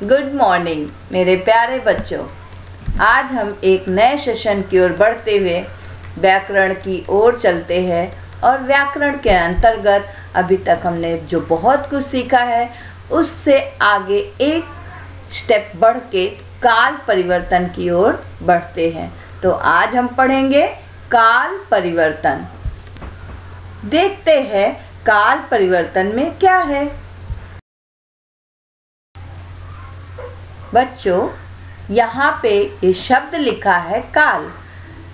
Good morning मेरे प्यारे बच्चों। आज हम एक नए सेशन की ओर बढ़ते हुए व्याकरण की ओर चलते हैं और व्याकरण के अंतर्गत अभी तक हमने जो बहुत कुछ सीखा है उससे आगे एक स्टेप बढ़ के काल परिवर्तन की ओर बढ़ते हैं। तो आज हम पढ़ेंगे काल परिवर्तन। देखते हैं काल परिवर्तन में क्या है। बच्चों, यहाँ पे ये शब्द लिखा है काल।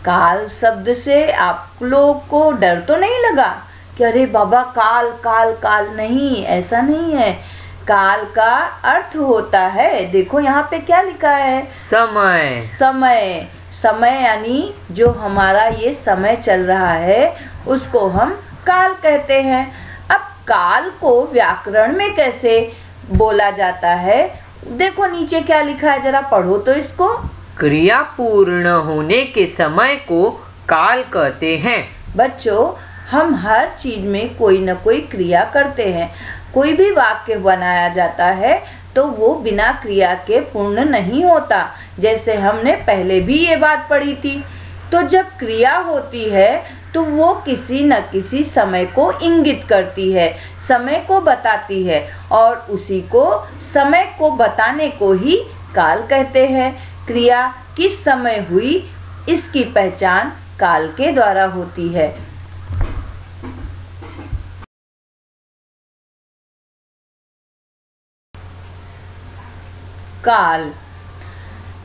काल शब्द से आप लोग को डर तो नहीं लगा कि अरे बाबा काल काल काल? नहीं, ऐसा नहीं है। काल का अर्थ होता है, देखो यहाँ पे क्या लिखा है, समय। समय। समय यानी जो हमारा ये समय चल रहा है उसको हम काल कहते हैं। अब काल को व्याकरण में कैसे बोला जाता है, देखो नीचे क्या लिखा है, जरा पढ़ो तो इसको। क्रिया पूर्ण होने के समय को काल कहते हैं। बच्चों, हम हर चीज में कोई न कोई क्रिया करते हैं। कोई भी वाक्य बनाया जाता है तो वो बिना क्रिया के पूर्ण नहीं होता। जैसे हमने पहले भी ये बात पढ़ी थी। तो जब क्रिया होती है तो वो किसी न किसी समय को इंगित करती है, समय को बताती है, और उसी को समय को बताने को ही काल कहते हैं। क्रिया किस समय हुई इसकी पहचान काल के द्वारा होती है। काल,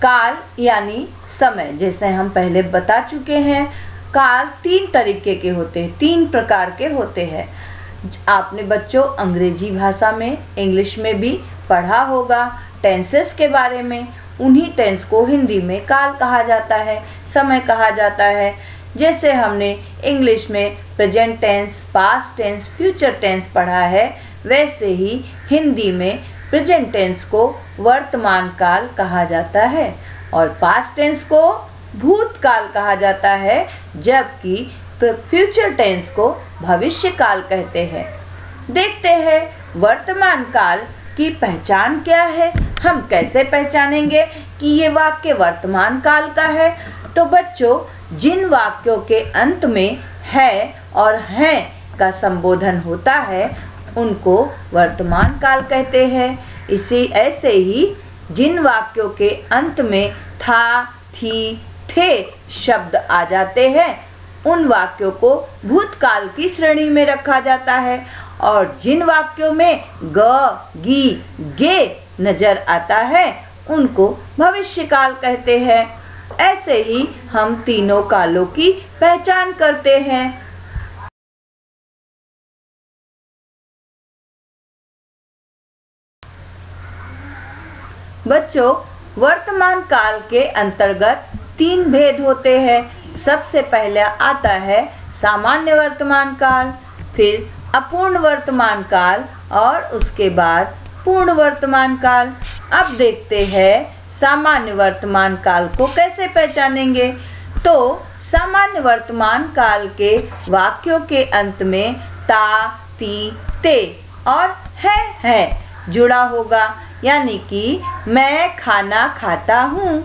काल यानी समय। जैसे हम पहले बता चुके हैं, काल तीन तरीके के होते हैं, तीन प्रकार के होते हैं। आपने बच्चों अंग्रेजी भाषा में, इंग्लिश में भी पढ़ा होगा टेंसेस के बारे में। उन्हीं टेंस को हिंदी में काल कहा जाता है, समय कहा जाता है। जैसे हमने इंग्लिश में present tense, past tense, future tense पढ़ा है, वैसे ही हिंदी में प्रेजेंट टेंस को वर्तमान काल कहा जाता है और पास्ट टेंस को भूतकाल कहा जाता है, जबकि फ्यूचर टेंस को भविष्य काल कहते हैं। देखते हैं वर्तमान काल की पहचान क्या है। हम कैसे पहचानेंगे कि ये वाक्य वर्तमान काल का है? तो बच्चों, जिन वाक्यों के अंत में है और हैं का संबोधन होता है उनको वर्तमान काल कहते हैं। इसी ऐसे ही जिन वाक्यों के अंत में था, थी, थे शब्द आ जाते हैं उन वाक्यों को भूतकाल की श्रेणी में रखा जाता है, और जिन वाक्यों में ग, गी, गे नजर आता है उनको भविष्यकाल कहते हैं। ऐसे ही हम तीनों कालों की पहचान करते हैं। बच्चों, वर्तमान काल के अंतर्गत तीन भेद होते हैं। सबसे पहले आता है सामान्य वर्तमान काल, फिर अपूर्ण वर्तमान काल और उसके बाद पूर्ण वर्तमान काल। अब देखते हैं सामान्य वर्तमान काल को कैसे पहचानेंगे। तो सामान्य वर्तमान काल के वाक्यों के अंत में ता, ती, ते और है जुड़ा होगा, यानी कि मैं खाना खाता हूँ।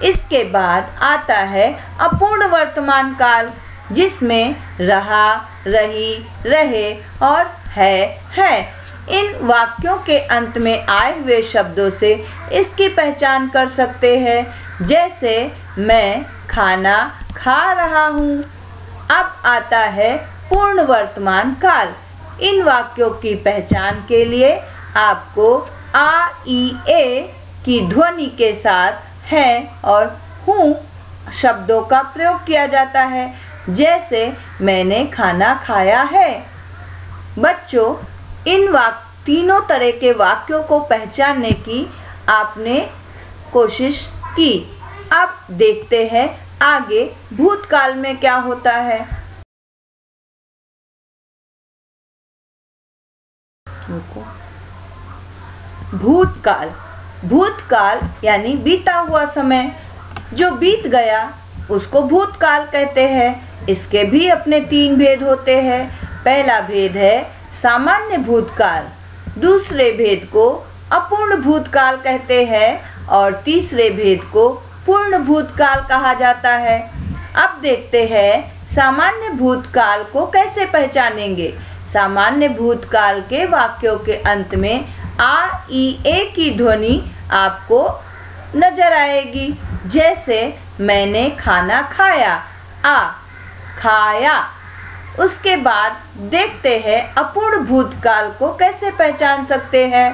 इसके बाद आता है अपूर्ण वर्तमान काल, जिसमें रहा, रही, रहे और है। इन वाक्यों के अंत में आए हुए शब्दों से इसकी पहचान कर सकते हैं। जैसे मैं खाना खा रहा हूँ। अब आता है पूर्ण वर्तमान काल। इन वाक्यों की पहचान के लिए आपको आ, ई, ए की ध्वनि के साथ है और हूँ शब्दों का प्रयोग किया जाता है। जैसे मैंने खाना खाया है। बच्चों, इन तीनों तरह के वाक्यों को पहचानने की आपने कोशिश की। अब देखते हैं आगे भूतकाल में क्या होता है। भूतकाल, भूतकाल यानी बीता हुआ समय। जो बीत गया उसको भूतकाल कहते हैं। इसके भी अपने तीन भेद होते हैं। पहला भेद है सामान्य भूतकाल, दूसरे भेद को अपूर्ण भूतकाल कहते हैं और तीसरे भेद को पूर्ण भूतकाल कहा जाता है। अब देखते हैं सामान्य भूतकाल को कैसे पहचानेंगे। सामान्य भूतकाल के वाक्यों के अंत में आ, ई, ए की ध्वनि आपको नजर आएगी। जैसे मैंने खाना खाया, आ, खाया। उसके बाद देखते हैं अपूर्ण भूतकाल को कैसे पहचान सकते हैं।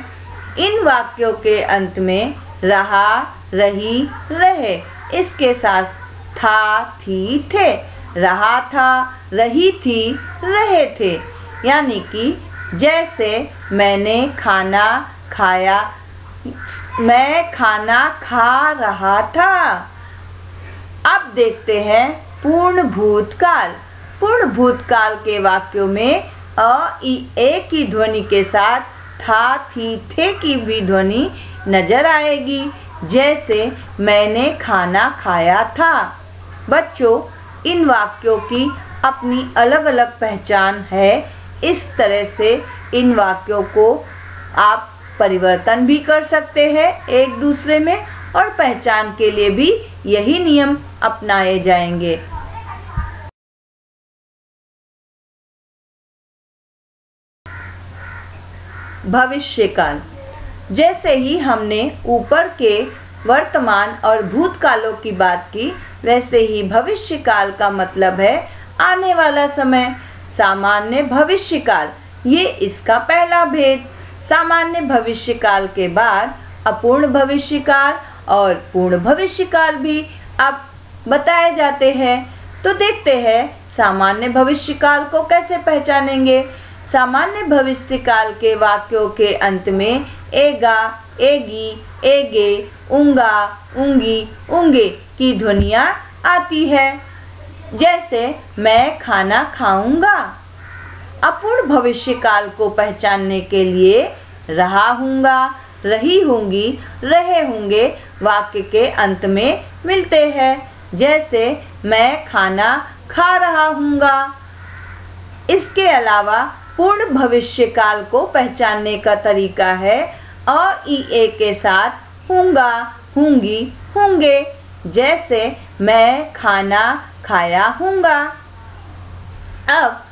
इन वाक्यों के अंत में रहा, रही, रहे, इसके साथ था, थी, थे, रहा था, रही थी, रहे थे। यानी कि जैसे मैंने खाना खाया, मैं खाना खा रहा था। अब देखते हैं पूर्ण भूतकाल। पूर्ण भूतकाल के वाक्यों में अ, ई, ए की ध्वनि के साथ था, थी, थे की भी ध्वनि नजर आएगी। जैसे मैंने खाना खाया था। बच्चों, इन वाक्यों की अपनी अलग अलग पहचान है। इस तरह से इन वाक्यों को आप परिवर्तन भी कर सकते हैं एक दूसरे में, और पहचान के लिए भी यही नियम अपनाए जाएंगे। भविष्यकाल। जैसे ही हमने ऊपर के वर्तमान और भूतकालों की बात की, वैसे ही भविष्यकाल का मतलब है आने वाला समय। सामान्य भविष्यकाल, ये इसका पहला भेद। सामान्य भविष्यकाल के बाद अपूर्ण भविष्यकाल और पूर्ण भविष्यकाल भी अब बताए जाते हैं। तो देखते हैं सामान्य भविष्यकाल को कैसे पहचानेंगे। सामान्य भविष्यकाल के वाक्यों के अंत में एगा, एगी, एगे, उंगा, उंगी, उंगे की ध्वनियाँ आती है। जैसे मैं खाना खाऊंगा। अपूर्ण भविष्यकाल को पहचानने के लिए रहा हूँगा, रही होंगी, रहे होंगे वाक्य के अंत में मिलते हैं। जैसे मैं खाना खा रहा हूँगा। इसके अलावा पूर्ण भविष्यकाल को पहचानने का तरीका है अ, ई, ए के साथ हूँगा, हूँगी, होंगे। जैसे मैं खाना खाया हूँगा। अब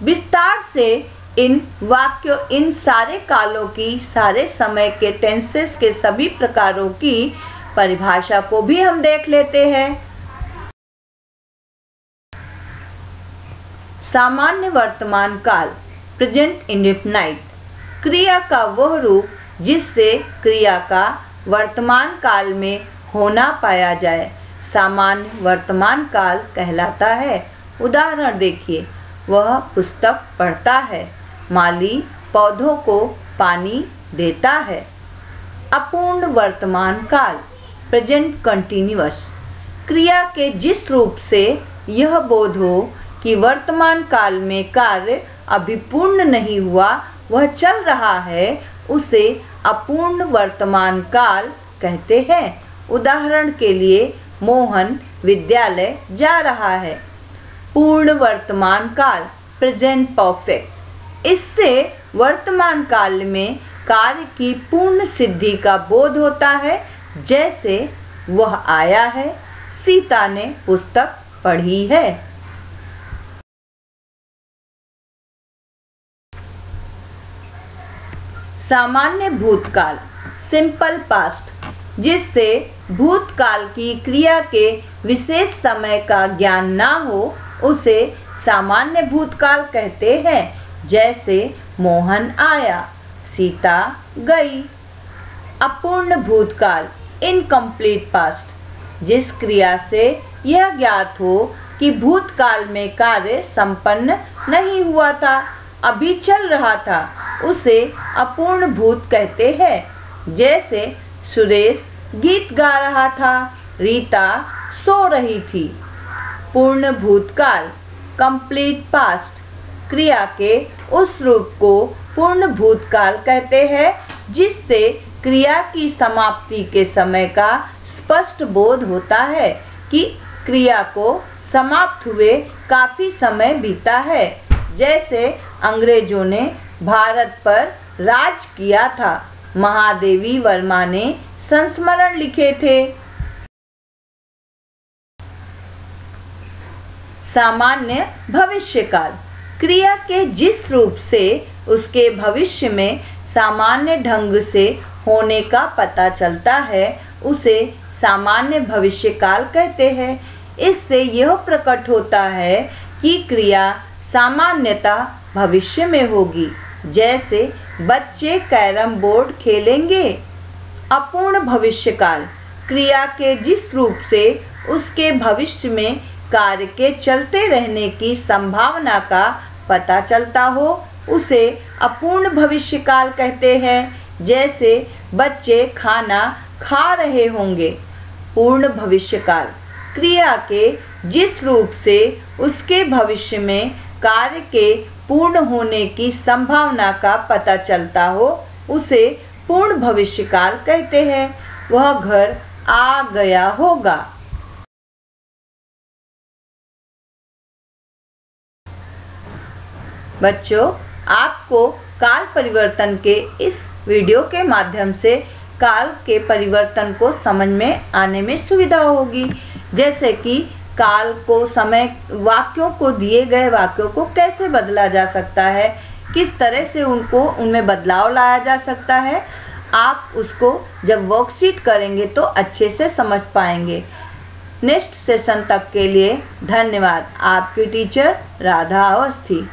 विस्तार से इन वाक्यों, इन सारे कालों की, सारे समय के टेंसेस के सभी प्रकारों की परिभाषा को भी हम देख लेते हैं। सामान्य वर्तमान काल, प्रेजेंट इंडेफिनाइट, क्रिया का वह रूप जिससे क्रिया का वर्तमान काल में होना पाया जाए, सामान्य वर्तमान काल कहलाता है। उदाहरण देखिए, वह पुस्तक पढ़ता है, माली पौधों को पानी देता है। अपूर्ण वर्तमान काल, प्रेजेंट कंटिन्यूअस, क्रिया के जिस रूप से यह बोध हो कि वर्तमान काल में कार्य अभी पूर्ण नहीं हुआ, वह चल रहा है, उसे अपूर्ण वर्तमान काल कहते हैं। उदाहरण के लिए, मोहन विद्यालय जा रहा है। पूर्ण वर्तमान काल, प्रेजेंट परफेक्ट, इससे वर्तमान काल में कार्य की पूर्ण सिद्धि का बोध होता है। जैसे वह आया है, सीता ने पुस्तक पढ़ी है। सामान्य भूतकाल, सिंपल पास्ट, जिससे भूतकाल की क्रिया के विशेष समय का ज्ञान ना हो, उसे सामान्य भूतकाल कहते हैं। जैसे मोहन आया, सीता गई। अपूर्ण भूतकाल, इनकम्प्लीट पास्ट, जिस क्रिया से यह ज्ञात हो कि भूतकाल में कार्य संपन्न नहीं हुआ था, अभी चल रहा था, उसे अपूर्ण भूत कहते हैं। जैसे सुरेश गीत गा रहा था, रीता सो रही थी। पूर्ण भूतकाल, कंप्लीट पास्ट, क्रिया के उस रूप को पूर्ण भूतकाल कहते हैं जिससे क्रिया की समाप्ति के समय का स्पष्ट बोध होता है कि क्रिया को समाप्त हुए काफी समय बीता है। जैसे अंग्रेजों ने भारत पर राज किया था, महादेवी वर्मा ने संस्मरण लिखे थे। सामान्य भविष्यकाल, क्रिया के जिस रूप से उसके भविष्य में सामान्य ढंग से होने का पता चलता है उसे सामान्य भविष्यकाल कहते हैं। इससे यह प्रकट होता है कि क्रिया सामान्यतः भविष्य में होगी, जैसे बच्चे कैरम बोर्ड खेलेंगे। अपूर्ण भविष्यकाल, क्रिया के जिस रूप से उसके भविष्य में कार्य के चलते रहने की संभावना का पता चलता हो उसे अपूर्ण भविष्यकाल कहते हैं, जैसे बच्चे खाना खा रहे होंगे। पूर्ण भविष्यकाल, क्रिया के जिस रूप से उसके भविष्य में कार्य के पूर्ण होने की संभावना का पता चलता हो उसे पूर्ण भविष्यकाल कहते हैं। वह घर आ गया होगा। बच्चों, आपको काल परिवर्तन के इस वीडियो के माध्यम से काल के परिवर्तन को समझ में आने में सुविधा होगी, जैसे कि काल को, समय, वाक्यों को, दिए गए वाक्यों को कैसे बदला जा सकता है, किस तरह से उनमें बदलाव लाया जा सकता है। आप उसको जब वर्कशीट करेंगे तो अच्छे से समझ पाएंगे। नेक्स्ट सेशन तक के लिए धन्यवाद। आपकी टीचर राधा अवस्थी।